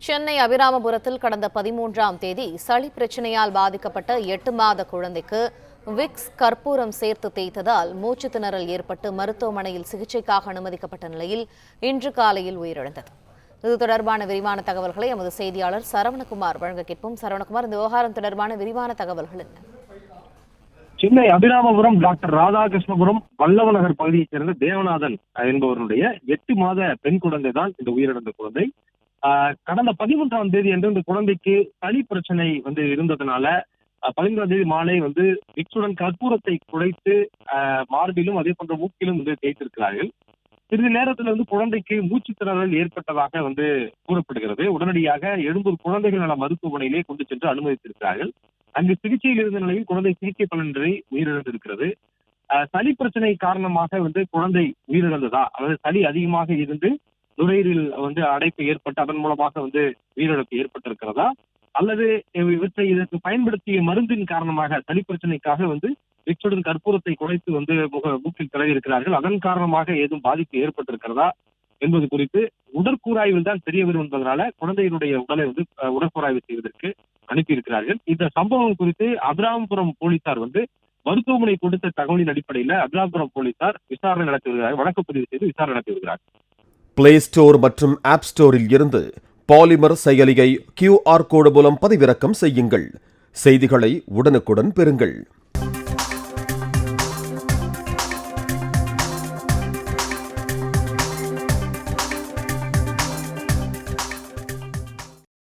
சென்னை அபிராமபுரத்தில் கடந்த 13ஆம் தேதி சளி பிரச்சனையால் பாதிக்கப்பட்ட 8 மாத குழந்தைக்கு விக்ஸ் கற்பூரம் சேர்த்து தேய்த்ததால் மூச்சு திணறல் ஏற்பட்டு மருத்துவமனையில் சிகிச்சைக்காக அனுமதிக்கப்பட்ட நிலையில் இன்று காலையில் உயிரிழந்தது. இது தொடர்பான விரிவான தகவல்களை எமது செய்தியாளர் சரவணகுமார் வழங்க கேட்போம். சரவணகுமார், இந்த விவகாரம் தொடர்பான விரிவான தகவல்கள் என்ன? சென்னை அபிராமபுரம் டாக்டர் ராதாகிருஷ்ணபுரம் வல்லவநகர் பகுதியைச் சேர்ந்த தேவநாதன் என்பவருடைய 8 மாத பெண் குழந்தை தான் இந்த உயிரிழந்த குழந்தை. கடந்த 13ஆம் தேதி என்று இந்த குழந்தைக்கு சளி பிரச்சனை இருந்ததுனால 15ஆம் தேதி மாலை விக்ஸுடன் கற்பூரத்தை குழைத்து மார்பிலும் அதே போன்ற மூக்கிலும் தேய்த்திருக்கிறார்கள். சிறிது நேரத்தில் குழந்தைக்கு மூச்சு திணறல் ஏற்பட்டதாக கூறப்படுகிறது. உடனடியாக எழும்பூர் குழந்தைகள் நல மருத்துவமனையிலே கொண்டு சென்று அனுமதித்திருக்கிறார்கள். அங்கு சிகிச்சையில் இருந்த நிலையில் குழந்தை சிகிச்சை பலனின்றி உயிரிழந்திருக்கிறது. சளி பிரச்சனை காரணமாக குழந்தை உயிரிழந்ததா, அதாவது சளி அதிகமாக இருந்து நுரையீரலில் அடைப்பு ஏற்பட்டு அதன் மூலமாக உயிரிழப்பு ஏற்பட்டிருக்கிறதா, அல்லது இதற்கு பயன்படுத்திய மருந்தின் காரணமாக சளி பிரச்சனைக்காக விக்ஸுடன் கற்பூரத்தை குறைத்து மூக்கில் தடவி இருக்கிறார்கள், அதன் காரணமாக ஏதும் பாதிப்பு ஏற்பட்டிருக்கிறதா என்பது குறித்து உடற்கூறாய்வில் தான் தெரிய வரும் என்பதனால குழந்தையினுடைய உடலை உடற்கூறாய்வு செய்வதற்கு அனுப்பியிருக்கிறார்கள். இந்த சம்பவம் குறித்து அபிராமபுரம் போலீசார் மருத்துவமனை கொடுத்த தகவலின் அடிப்படையில் அபிராமபுரம் போலீசார் விசாரணை நடத்தி வருகிறார்கள். வழக்கு பதிவு செய்து விசாரணை நடத்தி வருகிறார்கள். பிளே ஸ்டோர் மற்றும் ஆப் ஸ்டோரில் இருந்து பாலிமர் செயலியை QR கோடு மூலம் பதிவிறக்கம் செய்யுங்கள். செய்திகளை உடனுக்குடன் பெறுங்கள்.